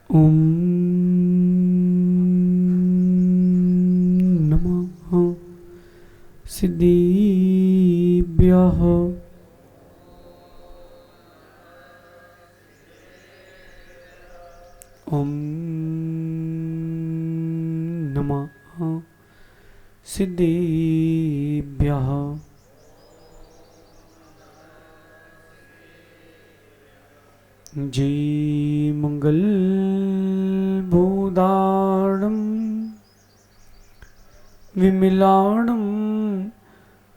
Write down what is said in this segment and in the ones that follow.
ओम नमः सिद्धिभ्यः। ओम नमः सिद्धिभ्यः। जय मंगल भूदारणं विमलाणं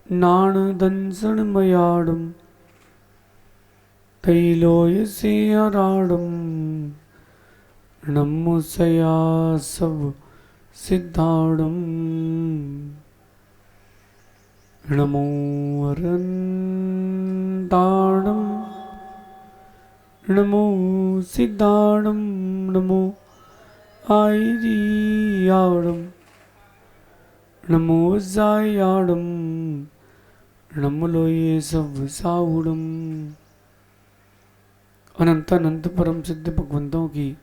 नाणदंसनमयाणं तैलोयसीयराणं नमोसया सब सिद्धाणं नमो अरन्ताणं नमो सिद्धाणं नमो आयरियाणं नमो जायाणं नमो लोये सब साउणं। अनंत अनंत परम सिद्ध भगवंतों की,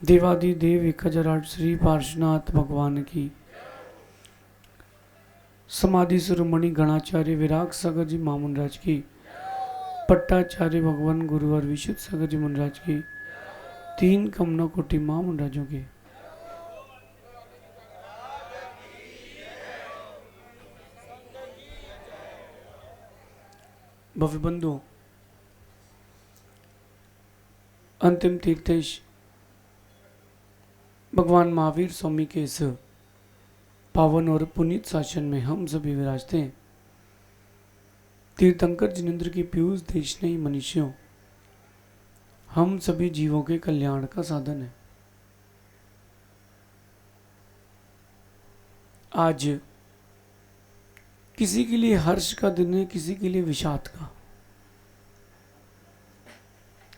देवादि देव एक हजाराठ श्री पार्श्वनाथ भगवान की, समाधि शिरोमणि गणाचार्य विराग सागर जी महामुनराज की, पट्टाचार्य भगवान गुरुवर विशुद्ध सागर जी मुनराज की, तीन कमना कोटि महामुनराजों की। भव्य बंधु, अंतिम तीर्थेश भगवान महावीर स्वामी के इस पावन और पुनीत शासन में हम सभी विराजते हैं। तीर्थंकर जिनेन्द्र की पीयूष देशनयी मनुष्यों, हम सभी जीवों के कल्याण का साधन है। आज किसी के लिए हर्ष का दिन है, किसी के लिए विषाद का।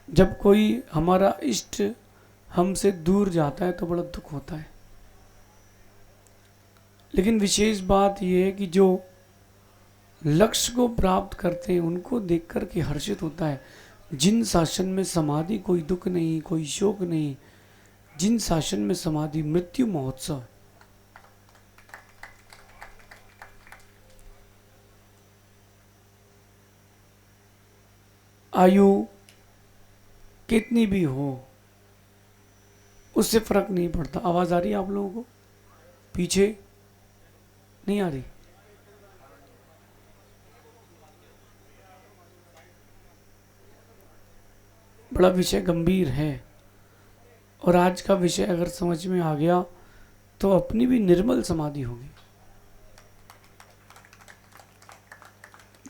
जब कोई हमारा इष्ट हमसे दूर जाता है तो बड़ा दुख होता है, लेकिन विशेष बात यह है कि जो लक्ष्य को प्राप्त करते हैं उनको देख कर के हर्षित होता है। जिन शासन में समाधि कोई दुख नहीं, कोई शोक नहीं, जिन शासन में समाधि मृत्यु महोत्सव। आयु कितनी भी हो उससे फर्क नहीं पड़ता। आवाज आ रही है आप लोगों को? पीछे नहीं आ रही? बड़ा विषय गंभीर है, और आज का विषय अगर समझ में आ गया तो अपनी भी निर्मल समाधि होगी।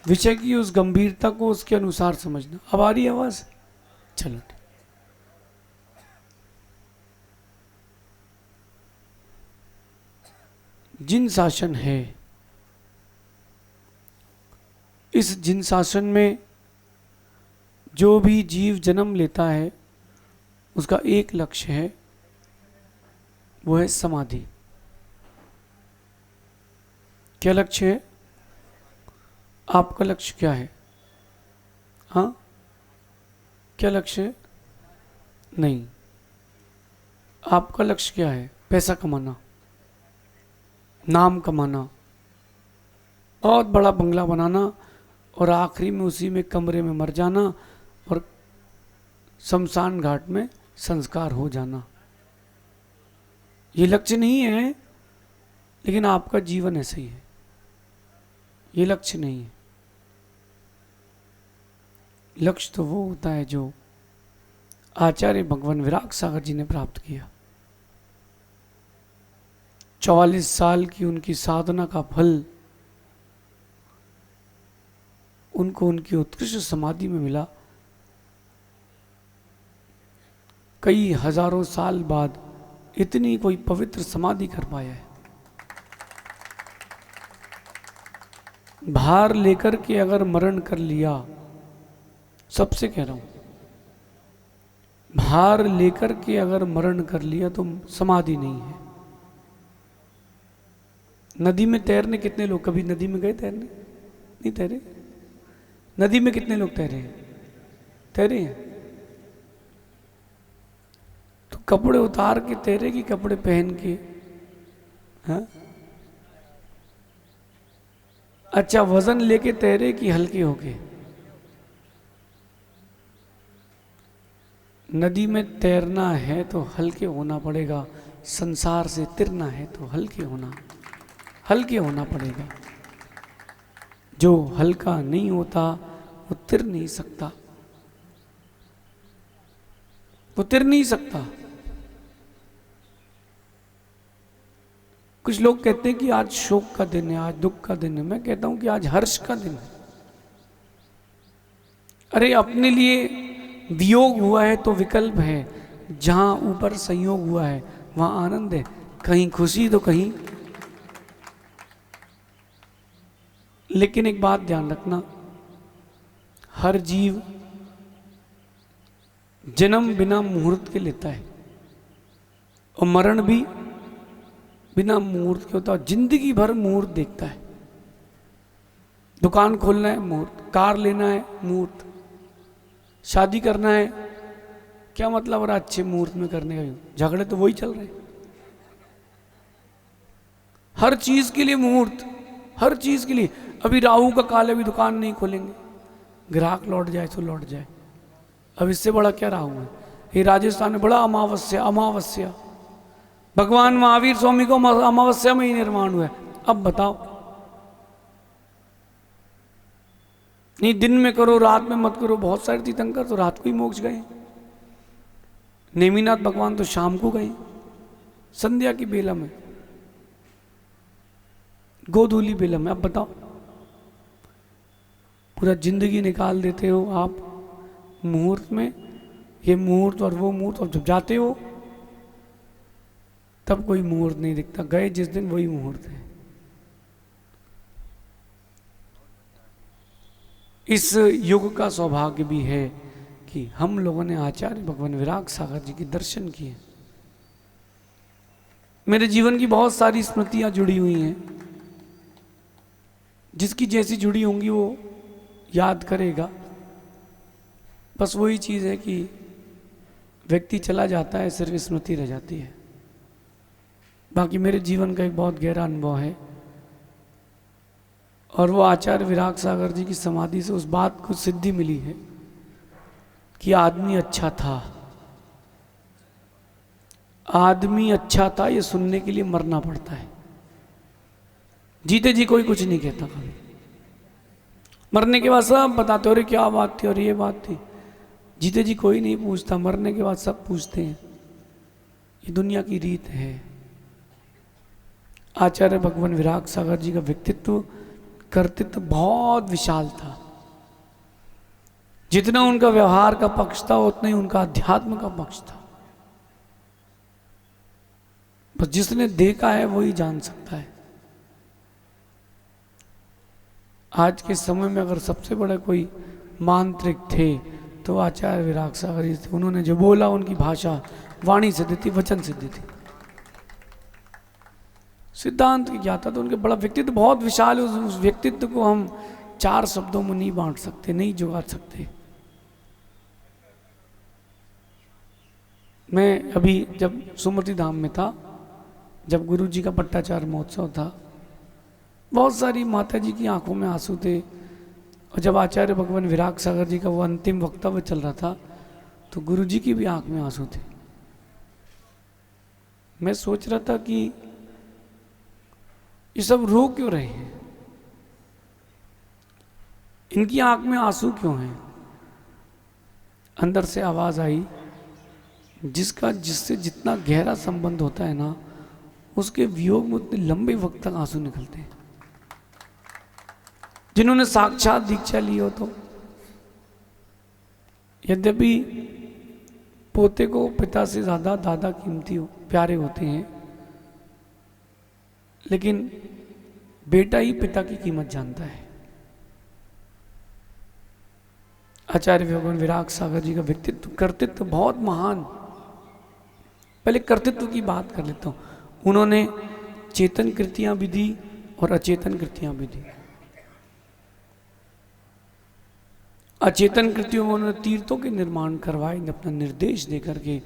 विषय की उस गंभीरता को उसके अनुसार समझना। अब आ रही आवाज? चलो, जिन शासन है, इस जिन शासन में जो भी जीव जन्म लेता है उसका एक लक्ष्य है, वो है समाधि। क्या लक्ष्य है? आपका लक्ष्य क्या है? हाँ, क्या लक्ष्य है? नहीं, आपका लक्ष्य क्या है? पैसा कमाना, नाम कमाना, बहुत बड़ा बंगला बनाना, और आखिरी में उसी में कमरे में मर जाना और शमशान घाट में संस्कार हो जाना। ये लक्ष्य नहीं है, लेकिन आपका जीवन ऐसे ही है। ये लक्ष्य नहीं है। लक्ष्य तो वो होता है जो आचार्य भगवान विराग सागर जी ने प्राप्त किया। 44 साल की उनकी साधना का फल उनको उनकी उत्कृष्ट समाधि में मिला। कई हजारों साल बाद इतनी कोई पवित्र समाधि कर पाया है। भार लेकर के अगर मरण कर लिया, सबसे कह रहा हूं, भार लेकर के अगर मरण कर लिया तो समाधि नहीं है। नदी में तैरने कितने लोग, कभी नदी में गए तैरने? नहीं तैरे? नदी में कितने लोग तैरे हैं? तैरे हैं? तो कपड़े उतार के तैरे कि कपड़े पहन के? हाँ? अच्छा, वजन लेके तैरे कि हल्के होके? नदी में तैरना है तो हल्के होना पड़ेगा, संसार से तिरना है तो हल्के होना पड़ेगा। जो हल्का नहीं होता वो तिर नहीं सकता, वो तिर नहीं सकता। कुछ लोग कहते हैं कि आज शोक का दिन है, आज दुख का दिन है। मैं कहता हूं कि आज हर्ष का दिन है। अरे अपने लिए वियोग हुआ है तो विकल्प है, जहां ऊपर संयोग हुआ है वहां आनंद है, कहीं खुशी तो कहीं। लेकिन एक बात ध्यान रखना, हर जीव जन्म बिना मुहूर्त के लेता है और मरण भी बिना मुहूर्त के होता है। जिंदगी भर मुहूर्त देखता है। दुकान खोलना है मुहूर्त, कार लेना है मुहूर्त, शादी करना है, क्या मतलब और अच्छे मुहूर्त में करने का? झगड़े तो वही चल रहे हैं। हर चीज के लिए मुहूर्त, हर चीज के लिए। अभी राहु का काल है, अभी दुकान नहीं खोलेंगे, ग्राहक लौट जाए तो लौट जाए। अब इससे बड़ा क्या राहु है? ये राजस्थान में बड़ा अमावस्या, भगवान महावीर स्वामी को अमावस्या में ही निर्माण हुआ है। अब बताओ, नहीं दिन में करो रात में मत करो। बहुत सारे तीर्थंकर तो रात को ही मोक्ष गए, नेमिनाथ भगवान तो शाम को गए, संध्या की बेला में, गोधूली बेला में। अब बताओ, पूरा जिंदगी निकाल देते हो आप मुहूर्त में, ये मुहूर्त और वो मुहूर्त, और जब जाते हो तब कोई मुहूर्त नहीं दिखता। गए जिस दिन वही मुहूर्त है। इस युग का सौभाग्य भी है कि हम लोगों ने आचार्य भगवान विराग सागर जी के दर्शन किए। मेरे जीवन की बहुत सारी स्मृतियां जुड़ी हुई हैं, जिसकी जैसी जुड़ी होंगी वो याद करेगा। बस वही चीज़ है कि व्यक्ति चला जाता है, सिर्फ स्मृति रह जाती है। बाकी मेरे जीवन का एक बहुत गहरा अनुभव है, और वो आचार्य विराग सागर जी की समाधि से उस बात को सिद्धि मिली है कि आदमी अच्छा था, आदमी अच्छा था, ये सुनने के लिए मरना पड़ता है। जीते जी कोई कुछ नहीं कहता कभी, मरने के बाद सब बताते हो, अरे क्या बात थी और ये बात थी। जीते जी कोई नहीं पूछता, मरने के बाद सब पूछते हैं। ये दुनिया की रीत है। आचार्य भगवान विराग सागर जी का व्यक्तित्व, कर्तृत्व बहुत विशाल था। जितना उनका व्यवहार का पक्ष था उतना ही उनका अध्यात्म का पक्ष था। बस जिसने देखा है वही जान सकता है। आज के समय में अगर सबसे बड़े कोई मांत्रिक थे तो आचार्य विराग सागर जी थे। उन्होंने जो बोला उनकी भाषा वाणी सिद्ध थी, वचन सिद्ध थी, सिद्धांत की ज्ञाता। तो उनके बड़ा व्यक्तित्व बहुत विशाल है। उस व्यक्तित्व को हम 4 शब्दों में नहीं बांट सकते, नहीं जुगा सकते। मैं अभी जब सुमति धाम में था, जब गुरु जी का पट्टाचार महोत्सव था, बहुत सारी माता जी की आंखों में आंसू थे। और जब आचार्य भगवान विराग सागर जी का वो अंतिम वक्तव्य चल रहा था तो गुरु जी की भी आंख में आंसू थे। मैं सोच रहा था कि ये सब रो क्यों रहे हैं, इनकी आंख में आंसू क्यों हैं। अंदर से आवाज आई, जिससे जितना गहरा संबंध होता है ना, उसके वियोग में उतने लंबे वक्त तक आंसू निकलते हैं। जिन्होंने साक्षात दीक्षा ली हो तो, यद्यपि पोते को पिता से ज्यादा दादा कीमती प्यारे होते हैं, लेकिन बेटा ही पिता की कीमत जानता है। आचार्य भगवान विराग सागर जी का व्यक्तित्व, कर्तृत्व बहुत महान। पहले कर्तृत्व की बात कर लेता हूं। उन्होंने चेतन कृतियां भी दी और अचेतन कृतियां भी दी। अचेतन कृतियों में उन्होंने तीर्थों के निर्माण करवाए अपना निर्देश दे करके,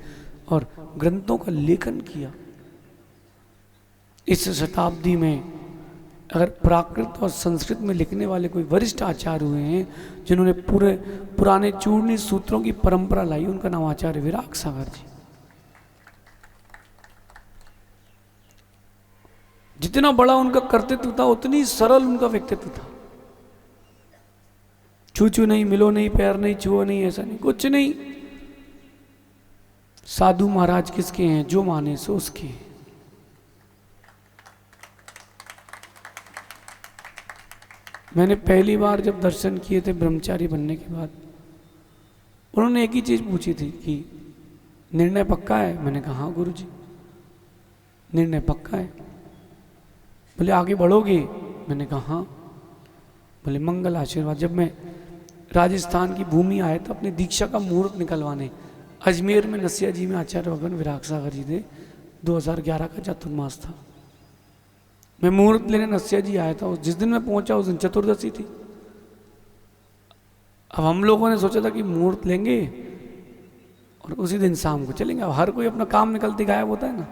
और ग्रंथों का लेखन किया। इस शताब्दी में अगर प्राकृत और संस्कृत में लिखने वाले कोई वरिष्ठ आचार्य हुए हैं जिन्होंने पूरे पुराने चूर्णी सूत्रों की परंपरा लाई, उनका नाम आचार्य विराग सागर जी। जितना बड़ा उनका कर्तृत्व था उतनी सरल उनका व्यक्तित्व था। छू छू नहीं, मिलो नहीं, पैर नहीं छुओ नहीं, ऐसा नहीं, कुछ नहीं। साधु महाराज किसके हैं? जो माने सो उसके हैं। मैंने पहली बार जब दर्शन किए थे ब्रह्मचारी बनने के बाद, उन्होंने एक ही चीज पूछी थी कि निर्णय पक्का है? मैंने कहा हाँ गुरु जी, निर्णय पक्का है। बोले आगे बढ़ोगे? मैंने कहा हाँ। बोले मंगल आशीर्वाद। जब मैं राजस्थान की भूमि आया था अपनी दीक्षा का मुहूर्त निकलवाने, अजमेर में नसिया जी में आचार्य भगवान विराग सागर जी थे, 2011 का चतुर्मास था। मैं मुहूर्त लेने नसिया जी आया था। जिस दिन मैं पहुंचा उस दिन चतुर्दशी थी। अब हम लोगों ने सोचा था कि मुहूर्त लेंगे और उसी दिन शाम को चलेंगे। अब हर कोई अपना काम निकलते गायब होता है ना।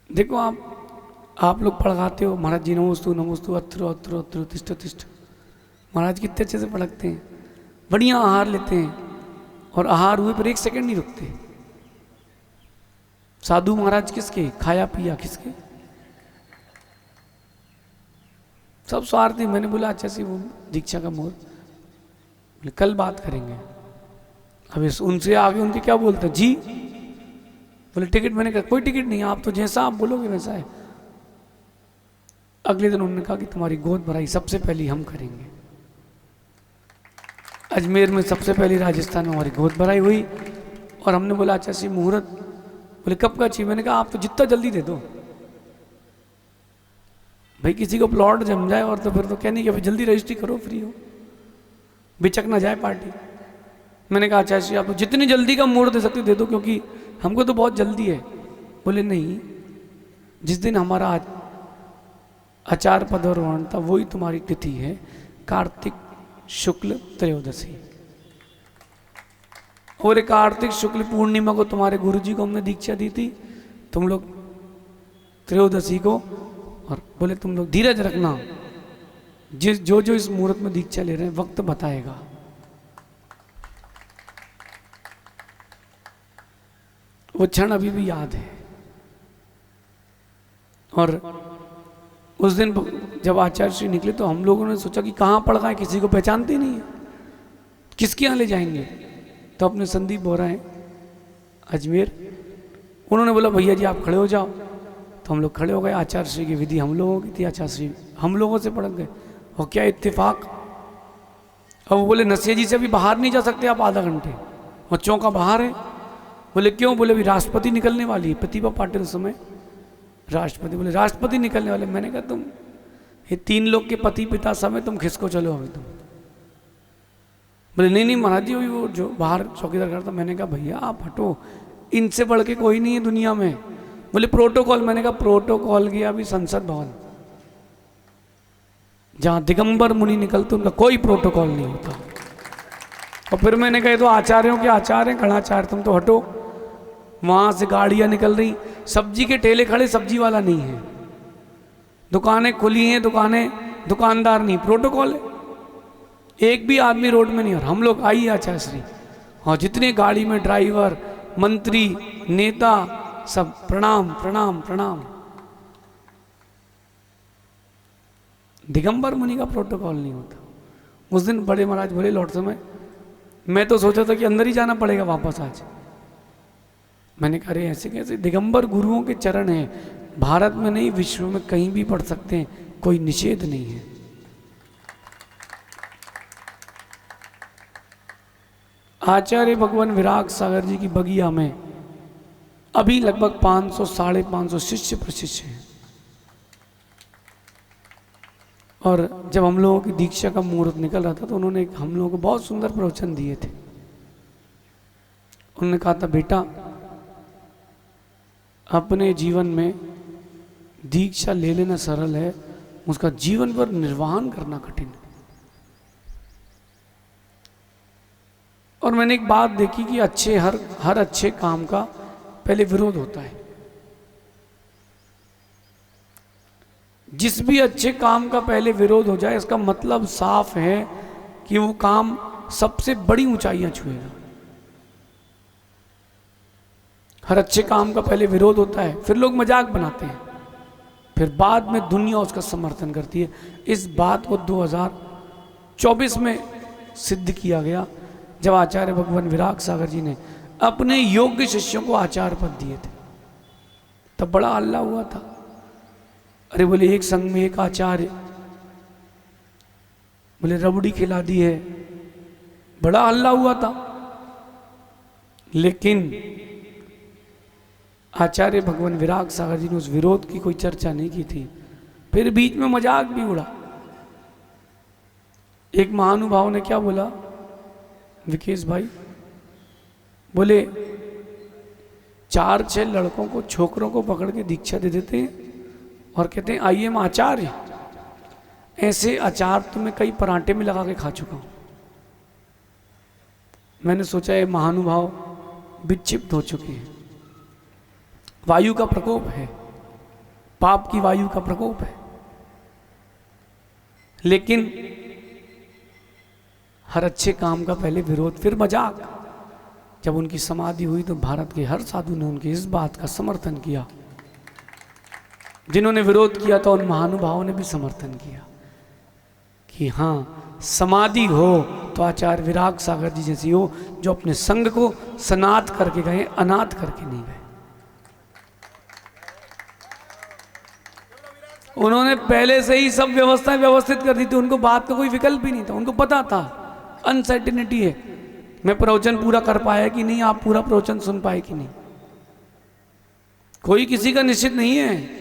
देखो आप लोग पढ़ाते हो महाराज जी नमोस्तु नमोस्तु अत्रो अत्रो अत्रो तिष्ठ तिष्ठ। महाराज कितने अच्छे से पढ़ाते हैं, बढ़िया आहार लेते हैं और आहार हुए पर एक सेकंड नहीं रुकते। साधु महाराज किसके? खाया पिया किसके? सब स्वार्थी। मैंने बोला अच्छा सी वो दीक्षा का मुहूर्त, बोले कल बात करेंगे। अब उनसे आगे उनके क्या बोलते जी? बोले टिकट। मैंने कहा कोई टिकट नहीं, आप तो जैसा आप बोलोगे वैसा है। अगले दिन उन्होंने कहा कि तुम्हारी गोद भराई सबसे पहली हम करेंगे। अजमेर में सबसे पहली राजस्थान में हमारी गोद भराई हुई और हमने बोला अच्छा सी मुहूर्त। बोले कब का चाहिए? मैंने कहा आप तो जितना जल्दी दे दो भाई, किसी को प्लॉट जम जाए और तो फिर तो कहने कि जल्दी रजिस्ट्री करो, फ्री हो, बिचक ना जाए पार्टी। मैंने कहा अच्छा सी आप तो जितनी जल्दी का मुहूर्त दे सकते दे दो, क्योंकि हमको तो बहुत जल्दी है। बोले नहीं, जिस दिन हमारा आचार पदरोहण था वही तुम्हारी तिथि है, कार्तिक शुक्ल त्रयोदशी। और कार्तिक शुक्ल पूर्णिमा को तुम्हारे गुरुजी को हमने दीक्षा दी थी, तुम लोग त्रयोदशी को। और बोले तुम लोग धीरज रखना, जो इस मुहूर्त में दीक्षा ले रहे हैं वक्त बताएगा। वो क्षण अभी भी याद है। और उस दिन जब आचार्य श्री निकले तो हम लोगों ने सोचा कि कहाँ पड़ गए, किसी को पहचानते ही नहीं है, किसके यहाँ ले जाएंगे। तो अपने संदीप बोरा हैं अजमेर, उन्होंने बोला भैया जी आप खड़े हो जाओ। तो हम लोग खड़े हो गए। आचार्य श्री की विधि हम लोगों की थी, आचार्य श्री हम लोगों से पढ़ गए। और क्या इत्तेफाक, अब वो बोले नसिया जी से अभी बाहर नहीं जा सकते आप आधा घंटे, और चौका बाहर है। बोले क्यों? बोले अभी राष्ट्रपति निकलने वाली है, प्रतिभा पाटिल उस समय राष्ट्रपति। बोले राष्ट्रपति निकलने वाले? मैंने कहा तुम ये 3 लोग के पति पिता समय तुम खिसको चलो अभी तुम। बोले नहीं महाराज जी, वो जो बाहर चौकीदार खड़ा था। मैंने कहा भैया आप हटो, इनसे बढ़ के कोई नहीं है दुनिया में। बोले प्रोटोकॉल। मैंने कहा प्रोटोकॉल गया अभी संसद भवन, जहां दिगंबर मुनि निकलते उनका कोई प्रोटोकॉल नहीं होता। और फिर मैंने कहा तो आचार्यों के आचार्य गणाचार्य, तुम तो हटो। वहां से गाड़ियां निकल रही, सब्जी के ठेले खड़े, सब्जी वाला नहीं है, दुकानें खुली हैं, दुकानदार नहीं, प्रोटोकॉल है। एक भी आदमी रोड में नहीं। और हम लोग आई आचार्य श्री, और जितने गाड़ी में ड्राइवर, मंत्री, नेता, सब प्रणाम प्रणाम प्रणाम। दिगंबर मुनि का प्रोटोकॉल नहीं होता। उस दिन बड़े महाराज बोले लौट समय, मैं तो सोचा था कि अंदर ही जाना पड़ेगा वापस आज। मैंने कहा अरे ऐसे कैसे? दिगंबर गुरुओं के चरण हैं, भारत में नहीं विश्व में कहीं भी पढ़ सकते हैं, कोई निषेध नहीं है। आचार्य भगवान विराग सागर जी की बगिया में अभी लगभग 500 साढ़े 500 शिष्य प्रशिष्य हैं। और जब हम लोगों की दीक्षा का मुहूर्त निकल रहा था तो उन्होंने हम लोगों को बहुत सुंदर प्रवचन दिए थे। उन्होंने कहा था बेटा अपने जीवन में दीक्षा ले लेना सरल है, उसका जीवन भर निर्वहन करना कठिन है। और मैंने एक बात देखी कि हर अच्छे काम का पहले विरोध होता है। जिस भी अच्छे काम का पहले विरोध हो जाए, इसका मतलब साफ है कि वो काम सबसे बड़ी ऊंचाइयां छुएगा। हर अच्छे काम का पहले विरोध होता है, फिर लोग मजाक बनाते हैं, फिर बाद में दुनिया उसका समर्थन करती है। इस बात को 2024 में सिद्ध किया गया जब आचार्य भगवान विराग सागर जी ने अपने योग्य शिष्यों को आचार्य पद दिए थे। तब बड़ा हल्ला हुआ था। अरे बोले एक संघ में एक आचार्य, बोले रबड़ी खिला दी है, बड़ा हल्ला हुआ था। लेकिन आचार्य भगवान विराग सागर जी ने उस विरोध की कोई चर्चा नहीं की थी। फिर बीच में मजाक भी उड़ा। एक महानुभाव ने क्या बोला, विकेश भाई, बोले 4-6 लड़कों को, छोकरों को पकड़ के दीक्षा दे देते हैं और कहते हैं आइए हम आचार्य। ऐसे अचार तो मैं कई परांठे में लगा के खा चुका हूं। मैंने सोचा ये महानुभाव विक्षिप्त हो चुके हैं। वायु का प्रकोप है, पाप की वायु का प्रकोप है। लेकिन हर अच्छे काम का पहले विरोध, फिर मजाक। जब उनकी समाधि हुई तो भारत के हर साधु ने उनकी इस बात का समर्थन किया। जिन्होंने विरोध किया था उन महानुभावों ने भी समर्थन किया कि हाँ, समाधि हो तो आचार्य विराग सागर जी जैसी हो, जो अपने संग को सनाथ करके गए, अनाथ करके नहीं गए। उन्होंने पहले से ही सब व्यवस्थाएं व्यवस्थित कर दी थी। उनको बात का कोई विकल्प ही नहीं था। उनको पता था अनसर्टिनिटी है, मैं प्रवचन पूरा कर पाया कि नहीं, आप पूरा प्रवचन सुन पाए कि नहीं। कोई किसी का निश्चित नहीं है।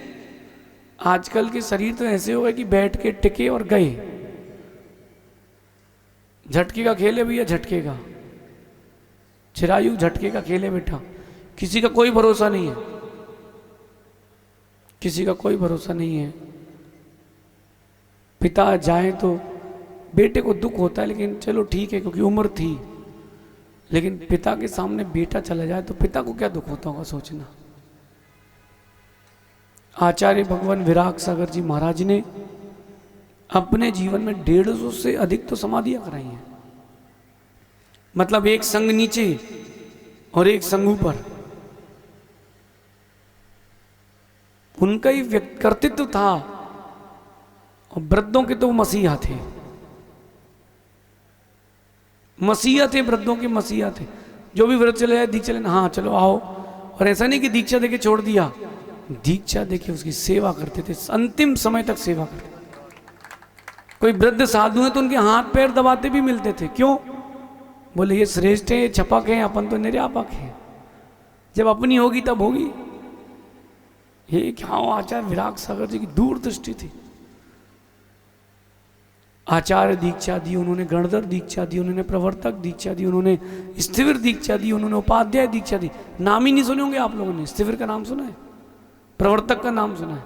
आजकल के शरीर तो ऐसे हो गए कि बैठ के टिके और गए। झटके का खेल है भैया, झटके का। चिरायु झटके का खेल है बेटा। किसी का कोई भरोसा नहीं है, किसी का कोई भरोसा नहीं है। पिता जाए तो बेटे को दुख होता है, लेकिन चलो ठीक है क्योंकि उम्र थी। लेकिन पिता के सामने बेटा चला जाए तो पिता को क्या दुख होता होगा, सोचना। आचार्य भगवान विराग सागर जी महाराज ने अपने जीवन में 150 से अधिक तो समाधियां कराई हैं। मतलब एक संग नीचे और एक संग ऊपर। उनका ही कर्तृत्व था। और वृद्धों के तो वो मसीहा थे, मसीहा थे, वृद्धों के मसीहा थे। जो भी व्रत चले जाए, दीक्षा लेना, हाँ चलो आओ। और ऐसा नहीं कि दीक्षा देके छोड़ दिया, दीक्षा देके उसकी सेवा करते थे, अंतिम समय तक सेवा करते। कोई वृद्ध साधु है तो उनके हाथ पैर दबाते भी मिलते थे। क्यों? बोले ये श्रेष्ठ है, ये छपक है, अपन तो निर्यापक है। जब अपनी होगी तब होगी। ये क्या आचार्य विराग सागर जी की दूरदृष्टि थी। आचार्य दीक्षा दी उन्होंने, गणधर दीक्षा दी उन्होंने, प्रवर्तक दीक्षा दी उन्होंने, स्थिविर दीक्षा दी उन्होंने, उपाध्याय दीक्षा दी। नाम ही नहीं सुने होंगे आप लोगों ने। स्थिविर का नाम सुना है, प्रवर्तक का नाम सुना है,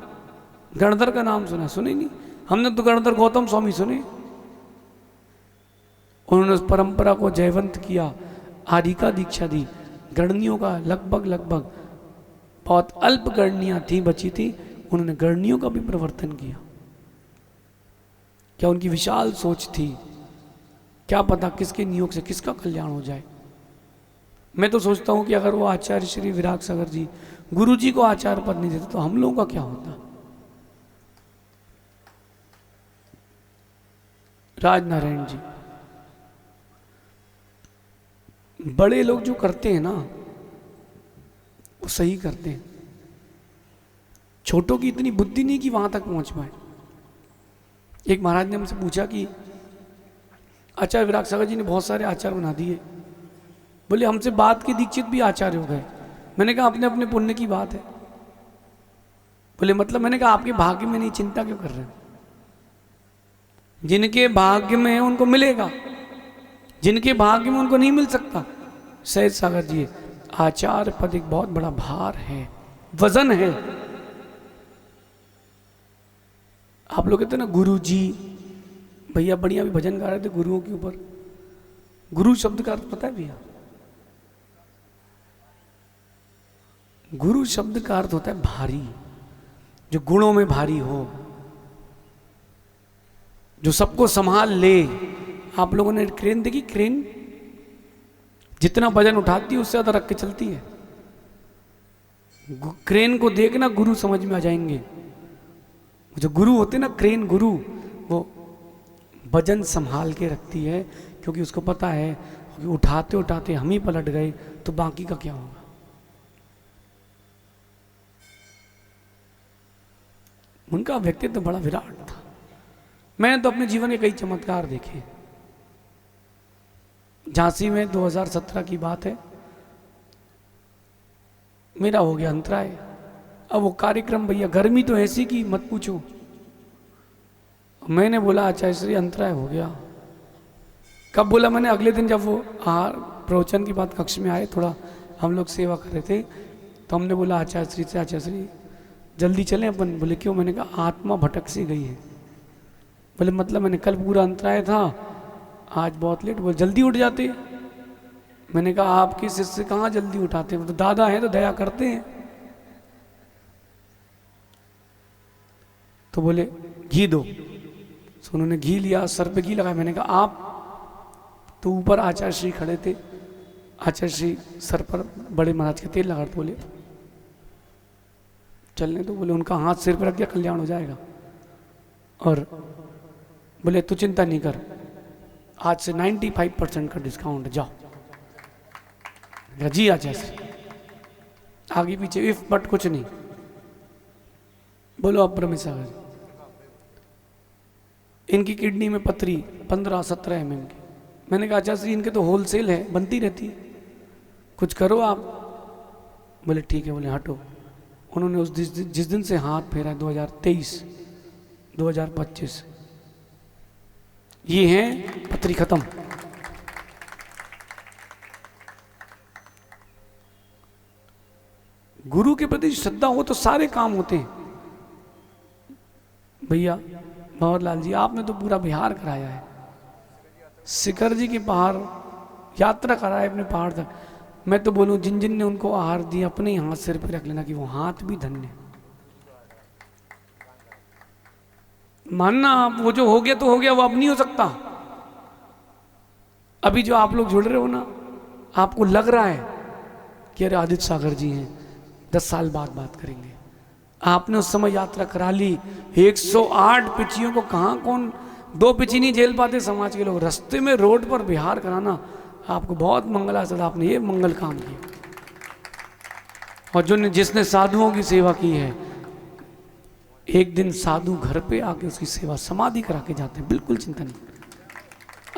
गणधर का नाम सुना है? सुने नहीं। हमने तो गणधर गौतम स्वामी सुने। उन्होंने उस परंपरा को जयवंत किया, आदिका दीक्षा दी। गणनियों का लगभग बहुत अल्प गणनियां थी, बची थी, उन्होंने गणनियों का भी प्रवर्तन किया। क्या उनकी विशाल सोच थी, क्या पता किसके नियोग से किसका कल्याण हो जाए। मैं तो सोचता हूं कि अगर वो आचार्य श्री विराग सागर जी गुरु जी को आचार्य पद नहीं देते तो हम लोगों का क्या होता। राजनारायण जी, बड़े लोग जो करते हैं ना वो सही करते हैं। छोटों की इतनी बुद्धि नहीं कि वहां तक पहुंच पाए। एक महाराज ने हमसे पूछा कि आचार्य विराग सागर जी ने बहुत सारे आचार्य बना दिए, बोले हमसे बात के दीक्षित भी आचार्य हो गए। मैंने कहा अपने अपने पुण्य की बात है। बोले मतलब? मैंने कहा आपके भाग्य में नहीं, चिंता क्यों कर रहे हैं? जिनके भाग्य में है उनको मिलेगा, जिनके भाग्य में उनको नहीं मिल सकता। सहज सागर जी, आचार्य पद एक बहुत बड़ा भार है, वजन है। आप लोग कहते ना गुरु जी, भैया बढ़िया भी भजन गा रहे थे गुरुओं के ऊपर। गुरु शब्द का अर्थ पता है भैया? गुरु शब्द का अर्थ होता है भारी, जो गुणों में भारी हो, जो सबको संभाल ले। आप लोगों ने क्रेन देखी? क्रेन जितना वजन उठाती है उससे ज्यादा रख के चलती है। क्रेन को देखना, गुरु समझ में आ जाएंगे। जो गुरु होते ना, क्रेन गुरु, वो वजन संभाल के रखती है, क्योंकि उसको पता है कि उठाते उठाते हम ही पलट गए तो बाकी का क्या होगा। उनका व्यक्तित्व बड़ा विराट था। मैंने तो अपने जीवन के कई चमत्कार देखे। झांसी में 2017 की बात है, मेरा हो गया अंतराय। अब वो कार्यक्रम, भैया गर्मी तो ऐसी कि मत पूछो। मैंने बोला आचार्य श्री अंतराय हो गया। कब बोला मैंने? अगले दिन जब वो प्रवचन की बात कक्ष में आए, थोड़ा हम लोग सेवा कर रहे थे, तो हमने बोला आचार्य श्री से, आचार्य श्री जल्दी चलें अपन। बोले क्यों? मैंने कहा आत्मा भटक सी गई है। बोले मतलब? मैंने कल पूरा अंतराय था, आज बहुत लेट। बोले जल्दी उठ जाते। मैंने कहा आपके शिष्य कहाँ जल्दी उठाते हैं, तो दादा हैं तो दया करते हैं। तो बोले घी दो। तो उन्होंने घी लिया, सर पे घी लगाया। मैंने कहा आप तो ऊपर आचार्य श्री खड़े थे, आचार्य श्री सर पर बड़े महाराज का तेल लगा। बोले चलने दो। बोले उनका हाथ सिर पर रख दिया, कल्याण हो जाएगा। और बोले तू चिंता नहीं कर, आज से 95% का डिस्काउंट, जाओ। जी आचार्य श्री, आगे पीछे इफ बट कुछ नहीं। बोलो अब ब्रह्मसागर, इनकी किडनी में पथरी 15-17 mm की। मैंने कहा आचार्य श्री इनके तो होलसेल है, बनती रहती है, कुछ करो आप। बोले ठीक है। बोले हटो। उन्होंने उस जिस दिन से हाथ फेरा, 2023-2025, ये है पथरी खत्म। गुरु के प्रति श्रद्धा हो तो सारे काम होते हैं। भैया भंवरलाल जी, आपने तो पूरा बिहार कराया है, शिखर जी के पहाड़ यात्रा कराए अपने पहाड़ तक। मैं तो बोलूं जिन जिन ने उनको आहार दिया, अपने ही हाथ सिर पे रख लेना कि वो हाथ भी धन्य। मानना आप, वो जो हो गया तो हो गया, वो अब नहीं हो सकता। अभी जो आप लोग जुड़ रहे हो ना, आपको लग रहा है कि अरे आदित्य सागर जी हैं, 10 साल बाद बात करेंगे। आपने उस समय यात्रा करा ली। 108 पिचियों को कहाँ कौन 2 पिची नहीं झेल पाते समाज के लोग। रास्ते में रोड पर बिहार कराना आपको बहुत मंगलाचरण, आपने ये मंगल काम किया। और जिसने साधुओं की सेवा की है, एक दिन साधु घर पे आके उसकी सेवा समाधि करा के जाते हैं, बिल्कुल चिंता नहीं।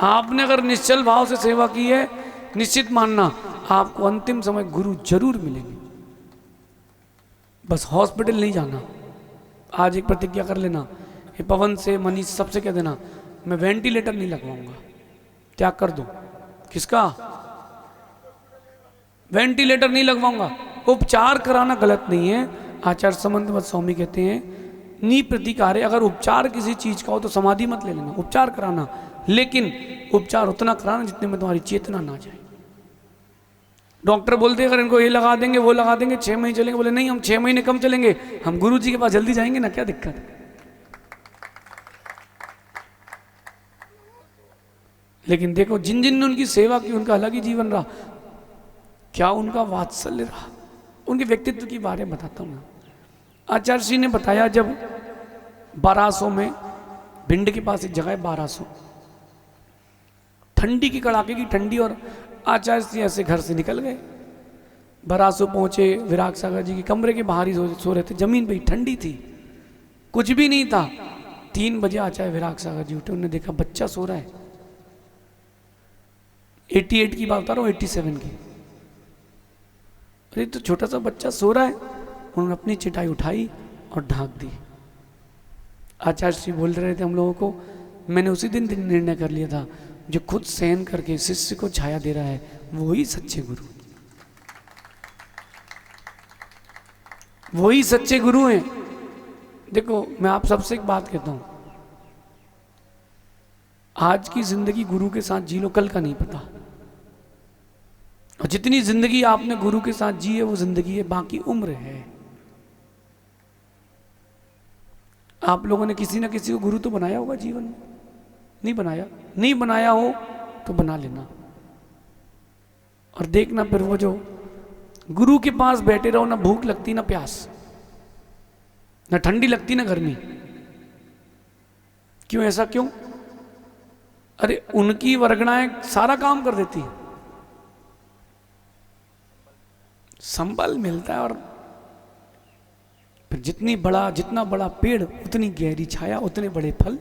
आपने अगर निश्चल भाव से सेवा की है, निश्चित मानना आपको अंतिम समय गुरु जरूर मिलेंगे। बस हॉस्पिटल नहीं जाना। आज एक प्रतिज्ञा कर लेना, ये पवन से, मनीष सबसे कह देना, मैं वेंटिलेटर नहीं लगवाऊंगा। त्याग कर दो। किसका? वेंटिलेटर नहीं लगवाऊंगा। उपचार कराना गलत नहीं है। आचार्य समन्वत स्वामी कहते हैं नी प्रतिकार है। अगर उपचार किसी चीज का हो तो समाधि मत ले लेना, उपचार कराना, लेकिन उपचार उतना कराना जितने में तुम्हारी चेतना ना जाए। डॉक्टर बोलते हैं अगर इनको ये लगा देंगे, वो लगा देंगे, 6 महीने चलेंगे। बोले नहीं, हम 6 महीने कम चलेंगे, हम गुरु जी के पास जल्दी जाएंगे ना, क्या दिक्कत है। लेकिन देखो जिन जिन ने उनकी सेवा की, उनका अलग ही जीवन रहा। क्या उनका वात्सल्य रहा। उनके व्यक्तित्व की बारे में बताता हूँ। आचार्य श्री ने बताया, जब 1200 में भिंड के पास एक जगह है 1200, ठंडी की कड़ाके की ठंडी, और आचार्य श्री ऐसे घर से निकल गए। 1200 पहुंचे, विराग सागर जी के कमरे के बाहर ही सो रहे थे, जमीन पे ही, ठंडी थी, कुछ भी नहीं था। 3 बजे आचार्य विराग सागर जी उठे, उन्होंने देखा बच्चा सो रहा है। 88 की बात बता रहा हूँ, 87 की। अरे तो छोटा सा बच्चा सो रहा है। उन्होंने अपनी चटाई उठाई और ढांक दी। आचार्य श्री बोल रहे थे हम लोगों को, मैंने उसी दिन निर्णय कर लिया था, जो खुद सहन करके शिष्य को छाया दे रहा है, वही सच्चे गुरु, वही सच्चे गुरु हैं। देखो मैं आप सबसे एक बात कहता हूं, आज की जिंदगी गुरु के साथ जी लो, कल का नहीं पता। और जितनी जिंदगी आपने गुरु के साथ जी है वो जिंदगी है, बाकी उम्र है। आप लोगों ने किसी ना किसी को गुरु तो बनाया होगा जीवन में, नहीं बनाया? नहीं बनाया हो तो बना लेना, और देखना फिर वो जो गुरु के पास बैठे रहो, ना भूख लगती ना प्यास, ना ठंडी लगती ना गर्मी। क्यों? ऐसा क्यों? अरे उनकी वर्गणाएं सारा काम कर देती है, संबल मिलता है, और फिर जितना बड़ा पेड़ उतनी गहरी छाया, उतने बड़े फल।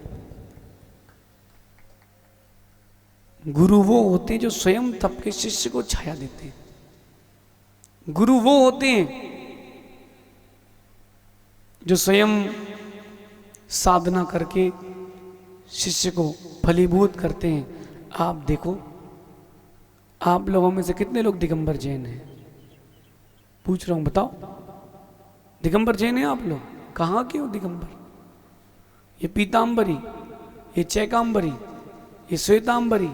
गुरु वो होते हैं जो स्वयं तप के शिष्य को छाया देते हैं। गुरु वो होते हैं जो स्वयं साधना करके शिष्य को फलीभूत करते हैं। आप देखो, आप लोगों में से कितने लोग दिगंबर जैन हैं? पूछ रहा हूं, बताओ। दिगंबर जैन हैं आप लोग? कहाँ के हो दिगंबर? ये पीतांबरी, ये चैकांबरी, ये श्वेतांबरी,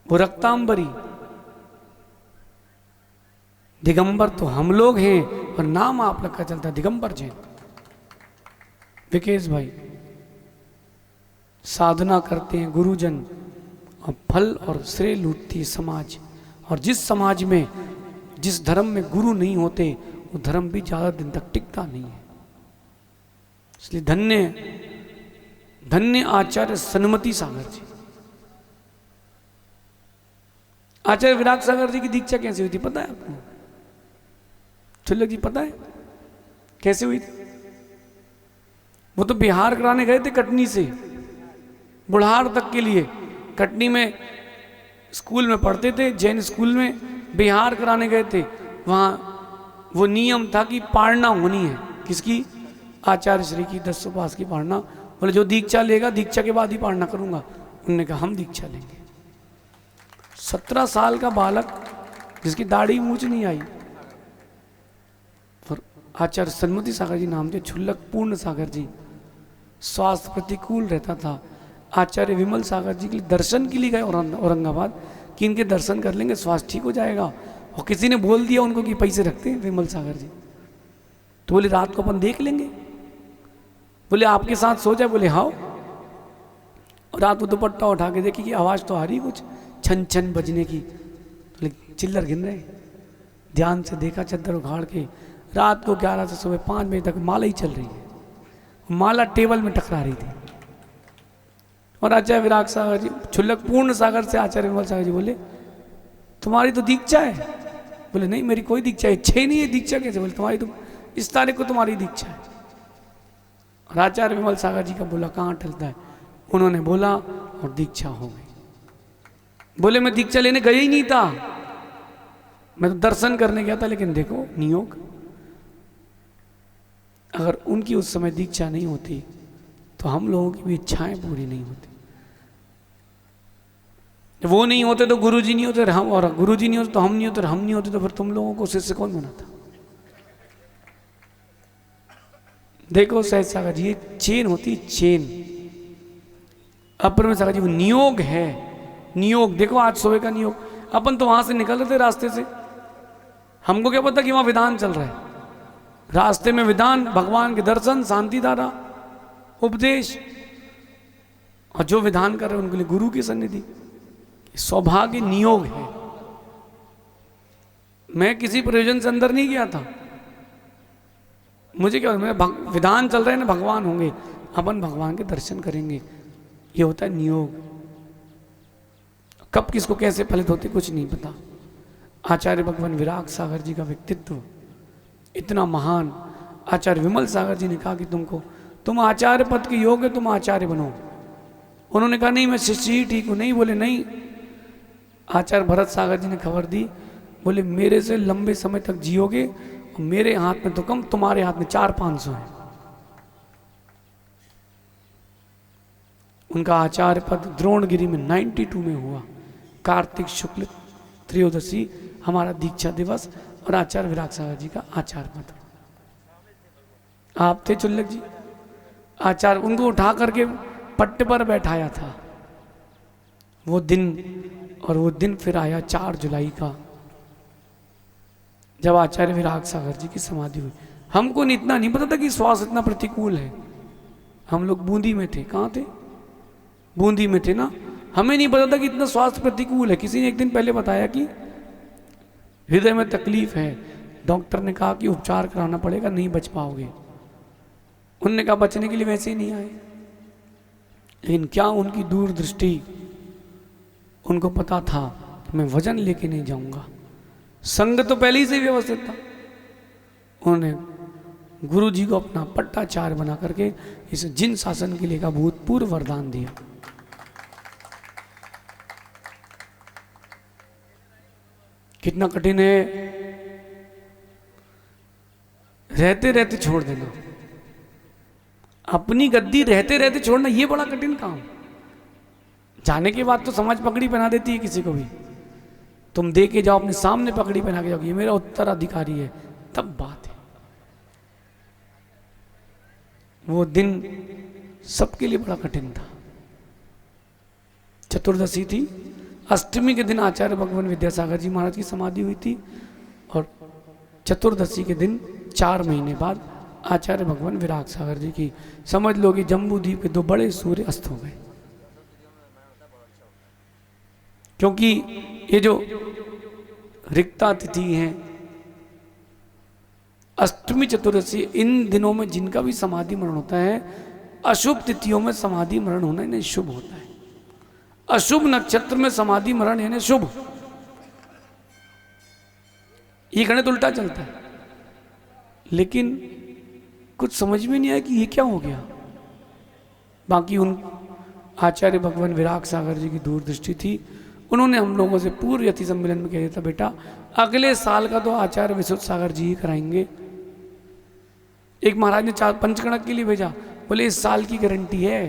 वो रक्तांबरी। दिगंबर तो हम लोग हैं, और नाम आप लोग का चलता है दिगंबर जैन। विकेश भाई, साधना करते हैं गुरुजन, और फल और श्रेय लूटती है समाज। और जिस समाज में, जिस धर्म में गुरु नहीं होते, वो धर्म भी ज्यादा दिन तक टिकता नहीं है। इसलिए धन्य धन्य आचार्य सन्मति सागर जी। आचार्य विराग सागर जी की दीक्षा कैसे हुई थी पता है आपको? चुल्लक जी पता है कैसे हुई थी? वो तो बिहार कराने गए थे कटनी से बुढ़ार तक के लिए। कटनी में स्कूल में पढ़ते थे, जैन स्कूल में, बिहार कराने गए थे। वहाँ वो नियम था कि पारना होनी है। किसकी? आचार्य श्री की 10 पास की पारना। बोले जो दीक्षा लेगा दीक्षा के बाद ही पारना करूंगा। उन्होंने कहा हम दीक्षा लेंगे। 17 साल का बालक जिसकी दाढ़ी मूछ नहीं आई, और आचार्य सन्मति सागर जी नाम थे, छुल्लक पूर्ण सागर जी। स्वास्थ्य प्रतिकूल रहता था। आचार्य विमल सागर जी के लिए दर्शन के लिए गए औरंगाबाद कि इनके दर्शन कर लेंगे, स्वास्थ्य ठीक हो जाएगा। और किसी ने बोल दिया उनको कि पैसे रखते हैं विमल सागर जी, तो बोले रात को अपन देख लेंगे। बोले आपके साथ सो जाए? बोले हाँ। और रात को दुपट्टा उठा के देखी कि आवाज़ तो आ रही कुछ छन छन बजने की, तो चिल्लर गिन रहे। ध्यान से देखा, चद्दर उखाड़ के। रात को 11 से सुबह 5 बजे तक माला ही चल रही है। माला टेबल में टकरा रही थी। और आचार्य विराग सागर जी, छुल्लक पूर्ण सागर से आचार्य विमल सागर जी बोले तुम्हारी तो दीक्षा है। बोले नहीं मेरी कोई दीक्षा है। 6 नहीं है दीक्षा कैसे? बोले तुम्हारी तो इस तारीख को तुम्हारी दीक्षा है। और आचार्य विमल सागर जी का बोला कहाँ टलता है। उन्होंने बोला और दीक्षा हो गई। बोले मैं दीक्षा लेने गया ही नहीं था, मैं तो दर्शन करने गया था। लेकिन देखो नियोग, अगर उनकी उस समय दीक्षा नहीं होती तो हम लोगों की भी इच्छाएं पूरी नहीं होती। वो नहीं होते तो गुरुजी नहीं होते, हम, और गुरुजी नहीं होते तो हम नहीं होते, और हम नहीं होते तो फिर तुम लोगों को शिष्य कौन बनाता? देखो सहज सागर जी, एक चेन होती है, चेन। अपर में सागर जी वो नियोग है। नियोग देखो, आज सुबह का नियोग। अपन तो वहां से निकल रहे थे रास्ते से, हमको क्या पता कि वहां विधान चल रहा है। रास्ते में विधान, भगवान के दर्शन, शांति धारा, उपदेश, और जो विधान कर रहे हैं उनके लिए गुरु की सन्निधि। सौभाग्य नियोग है। मैं किसी प्रयोजन से अंदर नहीं गया था। मुझे क्या, मैं विधान चल रहे हैं ना, भगवान होंगे, अपन भगवान के दर्शन करेंगे। ये होता है नियोग। कब किसको कैसे फलित होते कुछ नहीं पता। आचार्य भगवान विराग सागर जी का व्यक्तित्व इतना महान। आचार्य विमल सागर जी ने कहा कि तुम आचार्य पद के योग्य, तुम आचार्य बनो। उन्होंने कहा नहीं मैं शिष्य ही ठीक हूं। नहीं, बोले नहीं। आचार्य भरत सागर जी ने खबर दी, बोले मेरे से लंबे समय तक जियोगे, और मेरे हाथ में तो कम, तुम्हारे हाथ में 400-500 है। उनका आचार्य पद द्रोणगिरी में 92 में हुआ। कार्तिक शुक्ल त्रयोदशी हमारा दीक्षा दिवस, और आचार्य विराग सागर जी का आचार्य पद। आप थे चुल्लक जी? आचार्य उनको उठा करके पट्टे पर बैठाया था। वो दिन और वो दिन फिर आया 4 जुलाई का, जब आचार्य विराग सागर जी की समाधि हुई। हमको इतना नहीं पता था कि स्वास्थ्य इतना प्रतिकूल है। हम लोग बूंदी में थे। कहाँ थे? बूंदी में थे ना। हमें नहीं पता था कि इतना स्वास्थ्य प्रतिकूल है। किसी ने एक दिन पहले बताया कि हृदय में तकलीफ है, डॉक्टर ने कहा कि उपचार कराना पड़ेगा, नहीं बच पाओगे। उनने कहा बचने के लिए वैसे ही नहीं आए। लेकिन क्या उनकी दूरदृष्टि, उनको पता था कि मैं वजन लेके नहीं जाऊंगा। संग तो पहले ही से व्यवस्थित था। उन्होंने गुरु जी को अपना पट्टाचार्य बना करके इस जिन शासन के लिए का भूतपूर्व वरदान दिया। कितना कठिन है रहते रहते छोड़ देना। अपनी गद्दी रहते रहते छोड़ना, ये बड़ा कठिन काम। जाने के बाद तो समाज पगड़ी पहना देती है किसी को भी। तुम दे के जाओ, अपने सामने पगड़ी पहना के जाओ, ये मेरा उत्तराधिकारी है, तब बात है। वो दिन सबके लिए बड़ा कठिन था। चतुर्दशी थी, अष्टमी के दिन आचार्य भगवान विद्यासागर जी महाराज की समाधि हुई थी, और चतुर्दशी के दिन 4 महीने बाद आचार्य भगवान विराग सागर जी की। समझ लो कि जम्बू द्वीप के 2 बड़े सूर्य अस्त हो गए। क्योंकि ये जो रिक्ता तिथि है, अष्टमी चतुर्दशी, इन दिनों में जिनका भी समाधि मरण होता है, अशुभ तिथियों में समाधि मरण होना यानी शुभ होता है। अशुभ नक्षत्र में समाधि मरण यानी शुभ। ये गणित उल्टा चलता है। लेकिन कुछ समझ में नहीं आया कि ये क्या हो गया। बाकी उन आचार्य भगवान विराग सागर जी की दूरदृष्टि थी। उन्होंने हम लोगों से पूर्व यति सम्मेलन में कह दिया था, बेटा अगले साल का तो आचार्य विशुद्ध सागर जी ही कराएंगे। एक महाराज ने 4 पंचगणक के लिए भेजा, बोले इस साल की गारंटी है,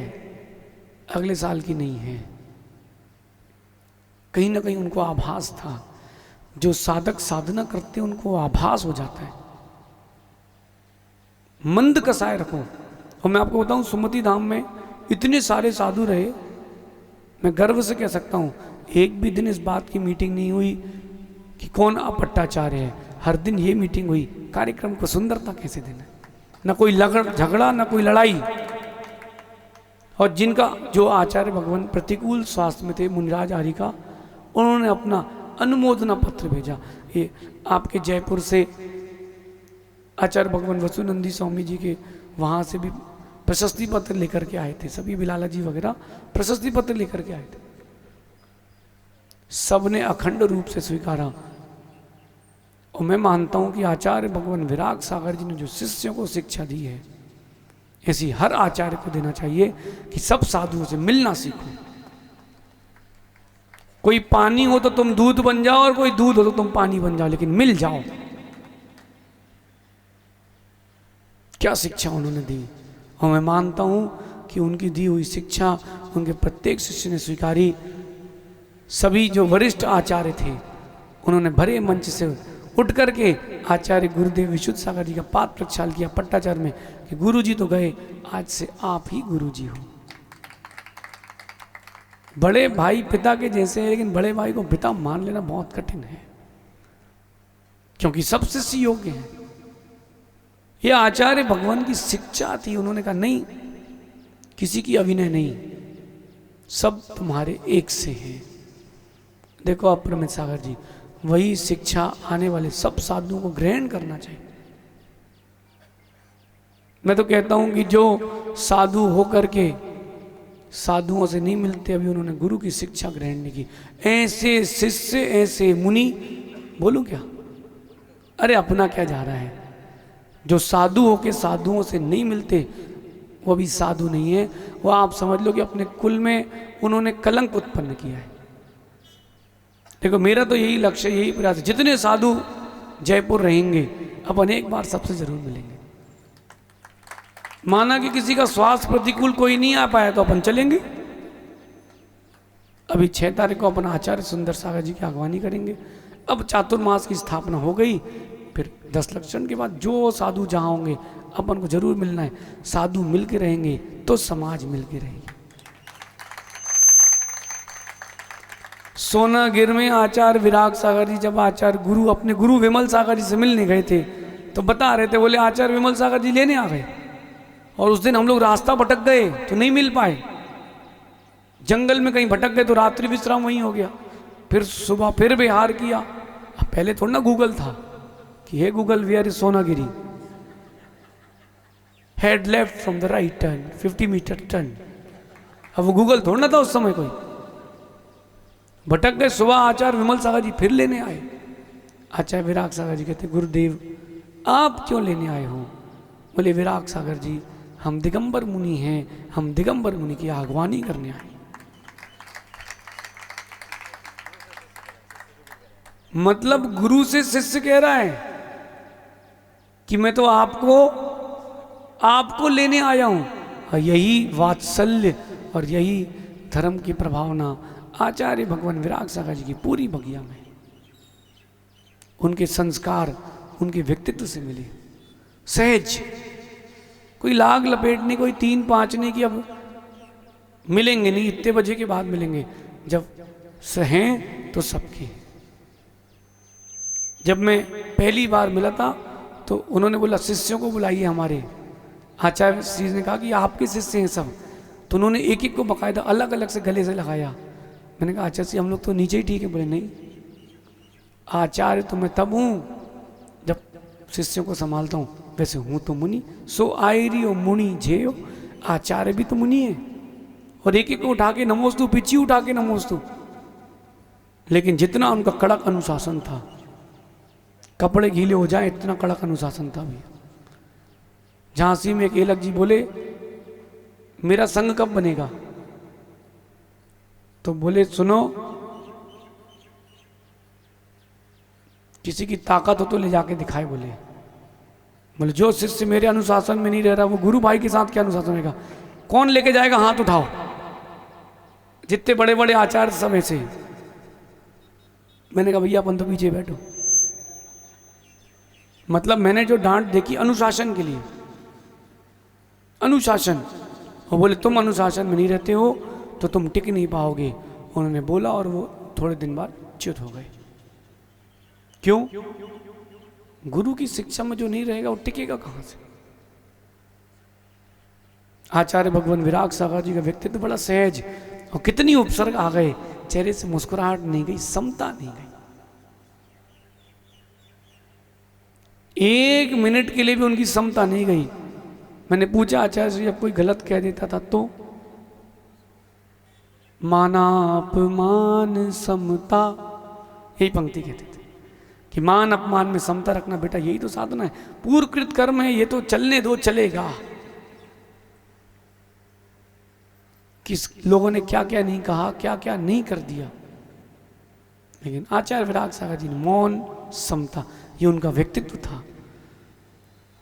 अगले साल की नहीं है। कहीं ना कहीं उनको आभास था, जो साधक साधना करते हैं उनको आभास हो जाता है। मंद कसाय रखो। और मैं आपको बताऊं, सुमति धाम में इतने सारे साधु रहे, मैं गर्व से कह सकता हूं, एक भी दिन इस बात की मीटिंग नहीं हुई कि कौन अपट्टाचार्य है। हर दिन ये मीटिंग हुई, कार्यक्रम को सुंदरता कैसे देना, न कोई झगड़ा न कोई लड़ाई। और जिनका जो आचार्य भगवान प्रतिकूल स्वास्थ्य में थे, मुनिराज आर्य का, उन्होंने अपना अनुमोदना पत्र भेजा। ये आपके जयपुर से आचार्य भगवान वसुनंदी स्वामी जी के वहाँ से भी प्रशस्ति पत्र लेकर के आए थे। सभी बिलाला जी वगैरह प्रशस्ति पत्र लेकर के आए थे। सबने अखंड रूप से स्वीकारा। और मैं मानता हूँ कि आचार्य भगवान विराग सागर जी ने जो शिष्यों को शिक्षा दी है, ऐसी हर आचार्य को देना चाहिए कि सब साधुओं से मिलना सीखो। कोई पानी हो तो तुम दूध बन जाओ, और कोई दूध हो तो तुम पानी बन जाओ, लेकिन मिल जाओ। क्या शिक्षा उन्होंने दी। और मैं मानता हूं कि उनकी दी हुई शिक्षा उनके प्रत्येक शिष्य ने स्वीकारी। सभी जो वरिष्ठ आचार्य थे, उन्होंने भरे मंच से उठ करके आचार्य गुरुदेव विशुद्ध सागर जी का पाद प्रक्षाल किया पट्टाचार्य में कि गुरु जी तो गए, आज से आप ही गुरु जी हो। बड़े भाई पिता के जैसे हैं, लेकिन बड़े भाई को पिता मान लेना बहुत कठिन है, क्योंकि सब शिष्य योग्य हैं। यह आचार्य भगवान की शिक्षा थी। उन्होंने कहा नहीं, किसी की अभिनय नहीं, सब तुम्हारे एक से हैं। देखो अपरमित सागर जी, वही शिक्षा आने वाले सब साधुओं को ग्रहण करना चाहिए। मैं तो कहता हूं कि जो साधु होकर के साधुओं से नहीं मिलते, अभी उन्होंने गुरु की शिक्षा ग्रहण नहीं की। ऐसे शिष्य, ऐसे मुनि, बोलूं क्या? अरे अपना क्या जा रहा है। जो साधु होके साधुओं से नहीं मिलते, वो भी साधु नहीं है। वो आप समझ लो कि अपने कुल में उन्होंने कलंक उत्पन्न किया है। देखो मेरा तो यही लक्ष्य, यही प्रयास है, जितने साधु जयपुर रहेंगे अपन एक बार सबसे जरूर मिलेंगे। माना कि किसी का स्वास्थ्य प्रतिकूल कोई नहीं आ पाया तो अपन चलेंगे। अभी 6 तारीख को अपन आचार्य सुंदर सागर जी की अगवानी करेंगे। अब चातुर्मास की स्थापना हो गई, फिर 10 लक्षण के बाद जो साधु जहाँ होंगे अपन को जरूर मिलना है। साधु मिल के रहेंगे तो समाज मिल के रहेगी। सोनागिर में आचार्य विराग सागर जी, जब आचार्य गुरु अपने गुरु विमल सागर जी से मिलने गए थे तो बता रहे थे, बोले आचार्य विमल सागर जी लेने आ गए और उस दिन हम लोग रास्ता भटक गए तो नहीं मिल पाए, जंगल में कहीं भटक गए तो रात्रि विश्राम वहीं हो गया, फिर सुबह फिर विहार किया। अब पहले थोड़ा ना गूगल था कि hey Google where is Sonagiri, head left from the right turn 50 metre turn. अब वो गूगल थोड़ा ना था उस समय कोई। भटक गए, सुबह आचार्य विमल सागर जी फिर लेने आए। आचार्य विराग सागर जी कहते, गुरुदेव आप क्यों लेने आए हो? बोले विराग सागर जी हम दिगंबर मुनि हैं, हम दिगंबर मुनि की आगवानी करने आए। मतलब गुरु से शिष्य कह रहा है कि मैं तो आपको लेने आया हूं। और यही वात्सल्य और यही धर्म की प्रभावना आचार्य भगवान विराग सागर जी की पूरी बगिया में, उनके संस्कार उनके व्यक्तित्व से मिले। सहज, कोई लाग लपेटने, कोई 3-5 नहीं कि अब मिलेंगे नहीं, इतने बजे के बाद मिलेंगे। जब सहें तो सबके। जब मैं पहली बार मिला था तो उन्होंने बोला शिष्यों को बुलाइए हमारे। आचार्य श्री ने कहा कि आपके शिष्य हैं सब, तो उन्होंने एक एक को बाकायदा अलग अलग से गले से लगाया। मैंने कहा आचार्य जी हम लोग तो नीचे ही ठीक है। बोले नहीं, आचार्य तो मैं तब हूँ जब शिष्यों को संभालता हूँ, वैसे हूँ तो मुनि। सो आयरियो मुनि झेयो, आचार्य भी तो मुनि है। और एक एक को उठा के नमोस्तु, पिछी उठा के नमोस्तु। लेकिन जितना उनका कड़क अनुशासन था, कपड़े गीले हो जाए इतना कड़क अनुशासन था भी। झांसी में एक एलक जी बोले मेरा संग कब बनेगा? तो बोले सुनो, किसी की ताकत हो तो ले जाके दिखाए। बोले जो शिष्य मेरे अनुशासन में नहीं रह रहा वो गुरु भाई के साथ क्या अनुशासन रहेगा? कौन लेके जाएगा? हाथ उठाओ। जितने बड़े बड़े आचार्य सब ऐसे। मैंने कहा भैया अपन तो पीछे बैठो। मतलब मैंने जो डांट देखी अनुशासन के लिए, अनुशासन। और बोले तुम अनुशासन में नहीं रहते हो तो तुम टिक नहीं पाओगे। उन्होंने बोला और वो थोड़े दिन बाद च्युत हो गए। क्यों? गुरु की शिक्षा में जो नहीं रहेगा वो टिकेगा कहां से? आचार्य भगवान विराग सागर जी का व्यक्तित्व बड़ा सहज, और कितनी उपसर्ग आ गए, चेहरे से मुस्कुराहट नहीं गई, समता नहीं गई। 1 मिनट के लिए भी उनकी समता नहीं गई। मैंने पूछा आचार्य जी जब कोई गलत कह देता था तो? मानापमान समता, यही पंक्ति कहते थे कि मान अपमान में समता रखना बेटा यही तो साधना है। पूर्वकृत कर्म है, ये तो चलने दो, चलेगा। किस लोगों ने क्या क्या नहीं कहा, क्या क्या नहीं कर दिया, लेकिन आचार्य विराग सागर जी ने मौन समता, ये उनका व्यक्तित्व था।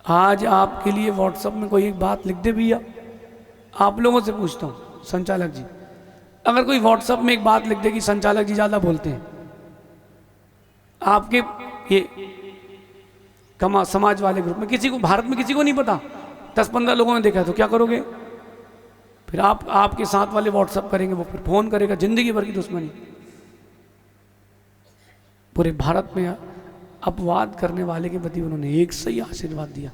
आज आपके लिए व्हाट्सएप में कोई एक बात लिख दे भैया, आप लोगों से पूछता हूँ संचालक जी, अगर कोई व्हाट्सएप में एक बात लिख दे कि संचालक जी ज़्यादा बोलते हैं, आपके ये समाज वाले ग्रुप में किसी को, भारत में किसी को नहीं पता, 10-15 लोगों ने देखा, तो क्या करोगे फिर? आपके साथ वाले व्हाट्सएप करेंगे, वो फिर फोन करेगा, जिंदगी भर की दुश्मनी। पूरे भारत में अपवाद करने वाले के प्रति उन्होंने एक सही आशीर्वाद दिया।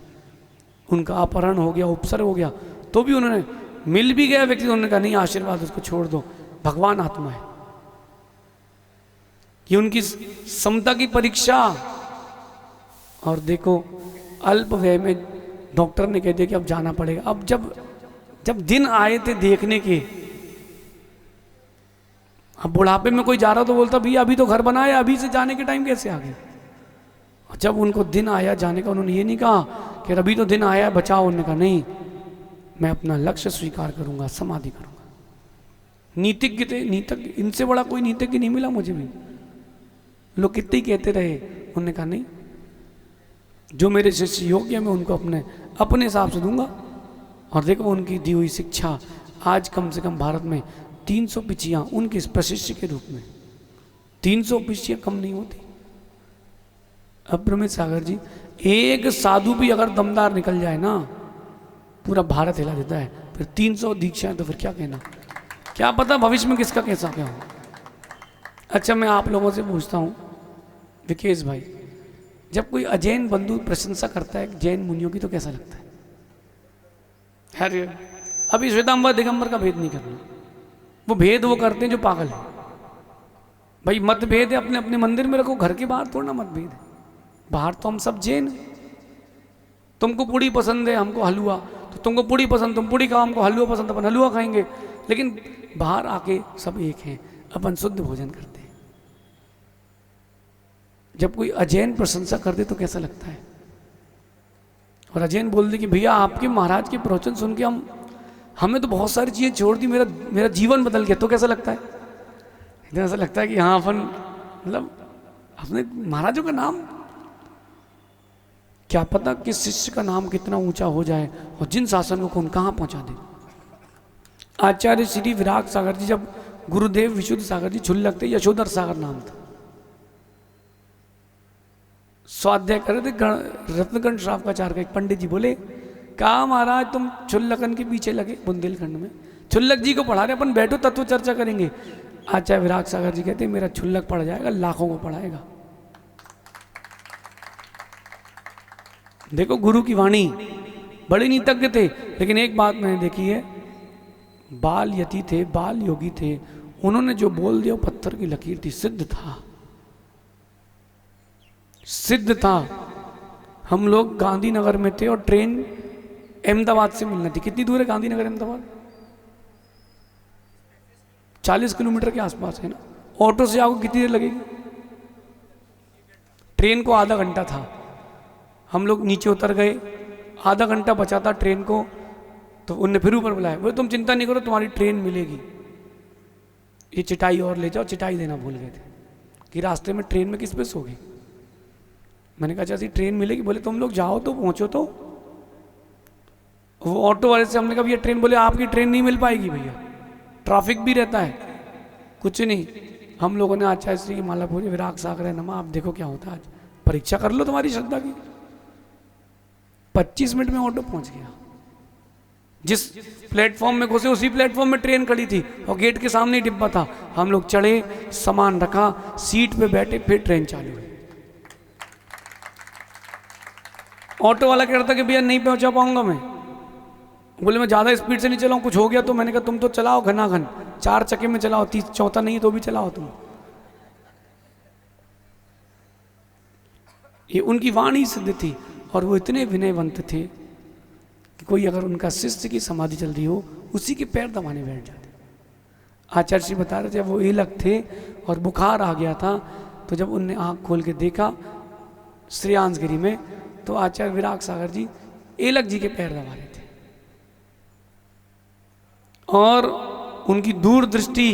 उनका अपहरण हो गया, उपसर्ग हो गया, तो भी उन्होंने, मिल भी गया व्यक्ति, उन्होंने कहा नहीं आशीर्वाद उसको छोड़ दो, भगवान आत्मा है। ये उनकी समता की परीक्षा। और देखो अल्प व्यय में डॉक्टर ने कह दिया कि अब जाना पड़ेगा। अब जब दिन आए थे देखने के, अब बुढ़ापे में कोई जा रहा तो बोलता भैया अभी तो घर बनाया, अभी से जाने के टाइम कैसे आ गए? और जब उनको दिन आया जाने का, उन्होंने ये नहीं कहा कि अभी तो दिन आया बचाओ, उन्होंने कहा नहीं, मैं अपना लक्ष्य स्वीकार करूंगा, समाधि करूंगा। नीतिज्ञ थे, नीतिज्ञ, इनसे बड़ा कोई नीतिज्ञ नहीं मिला मुझे भी। लोग कितने ही कहते रहे, उन्होंने कहा नहीं, जो मेरे शिष्य योग्य है मैं उनको अपने हिसाब से दूंगा। और देखो उनकी दी हुई शिक्षा आज कम से कम भारत में 300 पिछियाँ उनके प्रशिष्य के रूप में, 300 पिछियाँ कम नहीं होती। अप्रमित सागर जी, एक साधु भी अगर दमदार निकल जाए ना, पूरा भारत हिला देता है। फिर 300 दीक्षाएं, तो फिर क्या कहना, क्या पता भविष्य में किसका कैसा क्या हो। अच्छा, मैं आप लोगों से पूछता हूँ, विकेश भाई, जब कोई अजैन बंधु प्रशंसा करता है जैन मुनियों की तो कैसा लगता है? अरे अभी श्वेतांबर दिगंबर का भेद नहीं करना, वो भेद वो करते हैं जो पागल है। भाई मतभेद है अपने अपने मंदिर में रखो, घर के बाहर थोड़ा ना मतभेद है। बाहर तो हम सब जैन हैं। तुमको पूड़ी पसंद है, हमको हलवा, तो तुमको पूड़ी पसंद, तुम पूड़ी खाओ, हमको हलवा पसंद, अपन हलवा खाएंगे। लेकिन बाहर आके सब एक हैं, अपन शुद्ध भोजन करते हैं। जब कोई अजैन प्रशंसा कर दे तो कैसा लगता है? और अजैन बोल दे कि भैया आपके महाराज के प्रवचन सुन के हमें तो बहुत सारी चीज़ें छोड़ दी, मेरा जीवन बदल गया, तो कैसा लगता है? इतना ऐसा लगता है कि हाँ अपन मतलब अपने महाराजों का नाम, क्या पता किस शिष्य का नाम कितना ऊंचा हो जाए और जिन शासन को कौन कहाँ पहुंचा दे। आचार्य श्री विराग सागर जी, जब गुरुदेव विशुद्ध सागर जी छुल्लक थे, यशोधर सागर नाम था, स्वाध्याय कर रहे थे रत्नगण श्रावकाचार्य का। एक पंडित जी बोले, कहा महाराज तुम छुल्लकन के पीछे लगे बुंदेलखंड में, छुल्लक जी को पढ़ा रहे, अपन बैठो तत्व चर्चा करेंगे। आचार्य विराग सागर जी कहते मेरा छुल्लक पढ़ जाएगा, लाखों को पढ़ाएगा। देखो गुरु की वाणी, बड़े नीतज्ञ थे, लेकिन एक बात मैंने देखी है, बाल यति थे, बाल योगी थे, उन्होंने जो बोल दिया पत्थर की लकीर थी, सिद्ध था, सिद्ध था। हम लोग गांधीनगर में थे और ट्रेन अहमदाबाद से मिलनी थी। कितनी दूर है गांधीनगर अहमदाबाद? 40 किलोमीटर के आसपास है ना। ऑटो से आपको कितनी देर लगेगी? ट्रेन को आधा घंटा था। हम लोग नीचे उतर गए, आधा घंटा बचा था ट्रेन को, तो उनने फिर ऊपर बुलाया, बोले तुम चिंता नहीं करो तुम्हारी ट्रेन मिलेगी, ये चिटाई और ले जाओ। चिटाई देना भूल गए थे कि रास्ते में ट्रेन में किस पे सो गए। मैंने कहा जैसी ट्रेन मिलेगी, बोले तुम लोग जाओ तो पहुंचो तो। वो ऑटो वाले से हमने कहा भैया ट्रेन, बोले आपकी ट्रेन नहीं मिल पाएगी भैया, ट्रैफिक भी रहता है। कुछ नहीं, हम लोगों ने आचार्य श्री की माला पूरी, विराग सागर है नमा, आप देखो क्या होता है, आज परीक्षा कर लो तुम्हारी श्रद्धा की। 25 मिनट में ऑटो पहुंच गया। जिस प्लेटफॉर्म में घुसे उसी प्लेटफॉर्म में ट्रेन खड़ी थी और गेट के सामने ही डिब्बा था। हम लोग चढ़े, सामान रखा, सीट पे बैठे, फिर ट्रेन चालू हुई। ऑटो वाला कह रहा था कि भैया नहीं पहुंचा पाऊंगा मैं। बोले मैं ज़्यादा स्पीड से नहीं चलाऊं, कुछ हो गया तो। मैंने कहा तुम तो चलाओ घनाघन, 4 चक्के में चलाओ, 30 चौथा नहीं तो भी चलाओ तुम। ये उनकी वाणी सिद्ध थी और वो इतने विनयवंत थे कि कोई अगर उनका शिष्य की समाधि चल रही हो, उसी के पैर दबाने बैठ जाते। आचार्य जी बता रहे थे वो एलक थे और बुखार आ गया था, तो जब उनने आँख खोल के देखा श्रेयांसगिरी में, तो आचार्य विराग सागर जी एलक जी के पैर दबा रहे थे। और उनकी दूरदृष्टि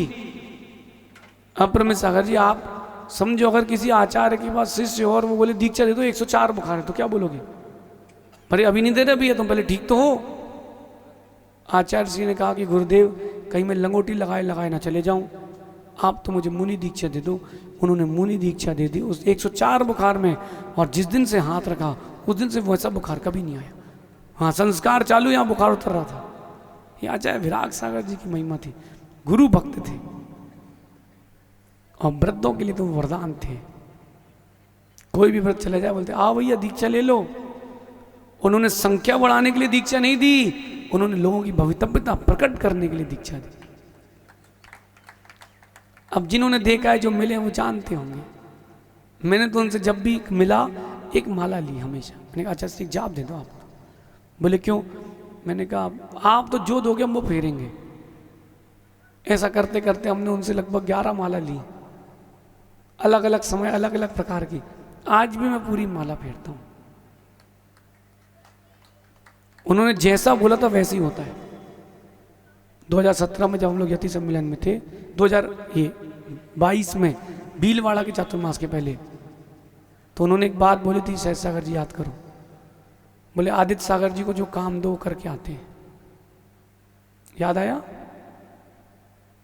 अप्रमित। सागर जी आप समझो, अगर किसी आचार्य के पास शिष्य हो और वो बोले दीक्षा दे दो, 104 बुखार है, तो क्या बोलोगे? अरे अभी नहीं दे रहे भैया, तुम पहले ठीक तो हो। आचार्य जी ने कहा कि गुरुदेव कहीं मैं लंगोटी लगाए लगाए ना चले जाऊं, आप तो मुझे मुनि दीक्षा दे दो। उन्होंने मुनि दीक्षा दे दी उस 104 बुखार में, और जिस दिन से हाथ रखा उस दिन से वैसा बुखार कभी नहीं आया। हाँ संस्कार चालू, यहाँ बुखार उतर रहा था। ये आचार्य विराग सागर जी की महिमा थी। गुरु भक्त थे और व्रतों के लिए तो वरदान थे। कोई भी व्रत चले जाए बोलते आओ भैया दीक्षा ले लो। उन्होंने संख्या बढ़ाने के लिए दीक्षा नहीं दी, उन्होंने लोगों की भवितव्यता प्रकट करने के लिए दीक्षा दी। अब जिन्होंने देखा है, जो मिले वो जानते होंगे। मैंने तो उनसे जब भी मिला एक माला ली हमेशा। मैंने कहा अच्छा एक जाप दे दो आप। बोले क्यों? मैंने कहा आप तो जो दोगे हम वो फेरेंगे। ऐसा करते करते हमने उनसे लगभग 11 माला ली, अलग अलग समय, अलग अलग प्रकार की। आज भी मैं पूरी माला फेरता हूँ। उन्होंने जैसा बोला था वैसे ही होता है। 2017 में जब हम लोग यति सम्मेलन में थे, 2022 में भीलवाड़ा के चातुर्मास के पहले, तो उन्होंने एक बात बोली थी, सहज सागर जी याद करो। बोले आदित्य सागर जी को जो काम दो करके आते हैं। याद आया?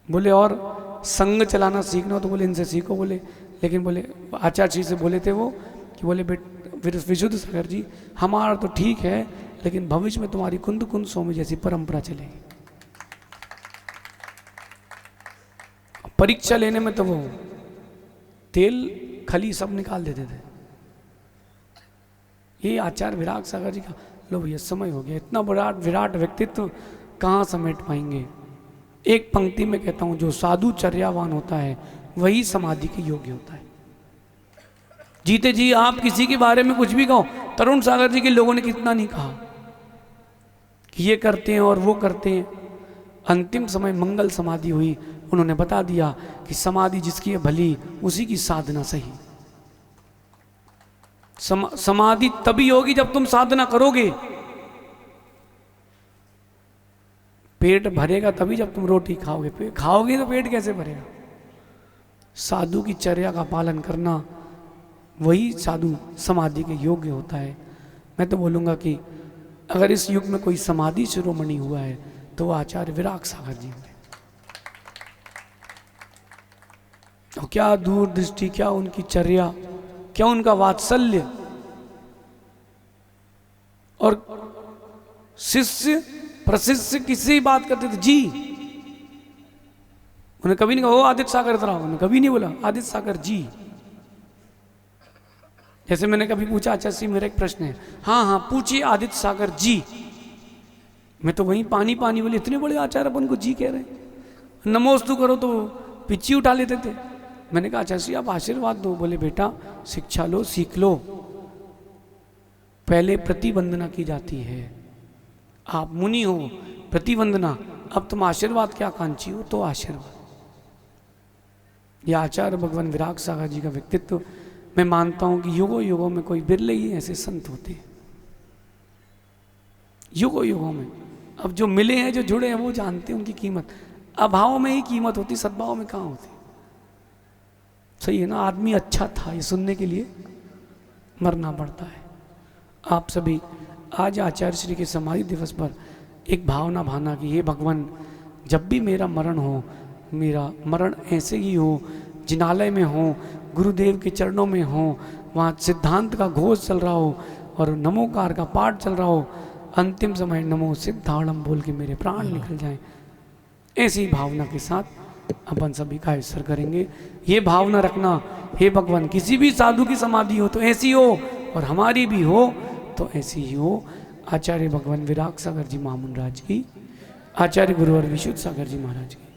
बोले और संग चलाना सीखना हो तो बोले इनसे सीखो। बोले लेकिन बोले आचार्य जी से बोले थे वो कि बोले विशुद्ध सागर जी हमारा तो ठीक है, लेकिन भविष्य में तुम्हारी कुंद कुंद स्वामी जैसी परंपरा चलेगी। परीक्षा लेने में तो वो तेल खली सब निकाल देते थे। ये आचार्य विराग सागर जी का, लो भैया समय हो गया, इतना बड़ा विराट व्यक्तित्व कहाँ समेट पाएंगे। एक पंक्ति में कहता हूँ, जो साधु चर्यावान होता है वही समाधि के योग्य होता है। जीते जी आप किसी के बारे में कुछ भी कहो, तरुण सागर जी के लोगों ने कितना नहीं कहा कि ये करते हैं और वो करते हैं। अंतिम समय मंगल समाधि हुई, उन्होंने बता दिया कि समाधि जिसकी है भली उसी की साधना सही। समाधि तभी होगी जब तुम साधना करोगे। पेट भरेगा तभी जब तुम रोटी खाओगे, खाओगे तो पेट कैसे भरेगा। साधु की चर्या का पालन करना, वही साधु समाधि के योग्य होता है। मैं तो बोलूँगा कि अगर इस युग में कोई समाधि शिरोमणि हुआ है तो वो आचार्य विराग सागर जी हुए। और क्या दूरदृष्टि, क्या उनकी चर्या, क्या उनका वात्सल्य। और शिष्य प्रशिष्य किससे बात करते थे जी। उन्हें कभी नहीं कहा ओ आदित्य सागर इधर आओ, उन्हें कभी नहीं बोला आदित्य सागर जी। जैसे मैंने कभी पूछा, अच्छा सी मेरा एक प्रश्न है, हाँ हाँ पूछिए आदित्य सागर जी। मैं तो वहीं पानी पानी बोले, इतने बड़े आचार्य अपन को जी कह रहे हैं। नमोस्तु करो तो पिच्ची उठा लेते थे। मैंने कहा अच्छा सी आप आशीर्वाद दो। बोले बेटा शिक्षा लो, सीख लो, पहले प्रतिवंदना की जाती है। आप मुनि हो, प्रतिवंदना, अब तुम आशीर्वाद क्या कांची हो तो आशीर्वाद। यह आचार्य भगवान विराग सागर जी का व्यक्तित्व मैं मानता हूं कि युगों युगों में कोई बिरले ही ऐसे संत होते हैं। युगों युगों में अब जो मिले हैं, जो जुड़े हैं, वो जानते हैं उनकी कीमत। अभाव में ही कीमत होती, सद्भाव में कहाँ होती। सही है ना। आदमी अच्छा था ये सुनने के लिए मरना पड़ता है। आप सभी आज आचार्य श्री के समाधि दिवस पर एक भावना भाना कि हे भगवान, जब भी मेरा मरण हो, मेरा मरण ऐसे ही हो, जिनालय में हो, गुरुदेव के चरणों में हो, वहाँ सिद्धांत का घोष चल रहा हो और नमोकार का पाठ चल रहा हो, अंतिम समय नमो सिद्धाणम बोल के मेरे प्राण निकल जाएं। ऐसी भावना के साथ अपन सभी का ईश्वर करेंगे। ये भावना रखना, हे भगवान किसी भी साधु की समाधि हो तो ऐसी हो, और हमारी भी हो तो ऐसी ही हो। आचार्य भगवान विराग सागर जी महामुनि राज की, आचार्य गुरुवर विशुद्ध सागर जी महाराज की।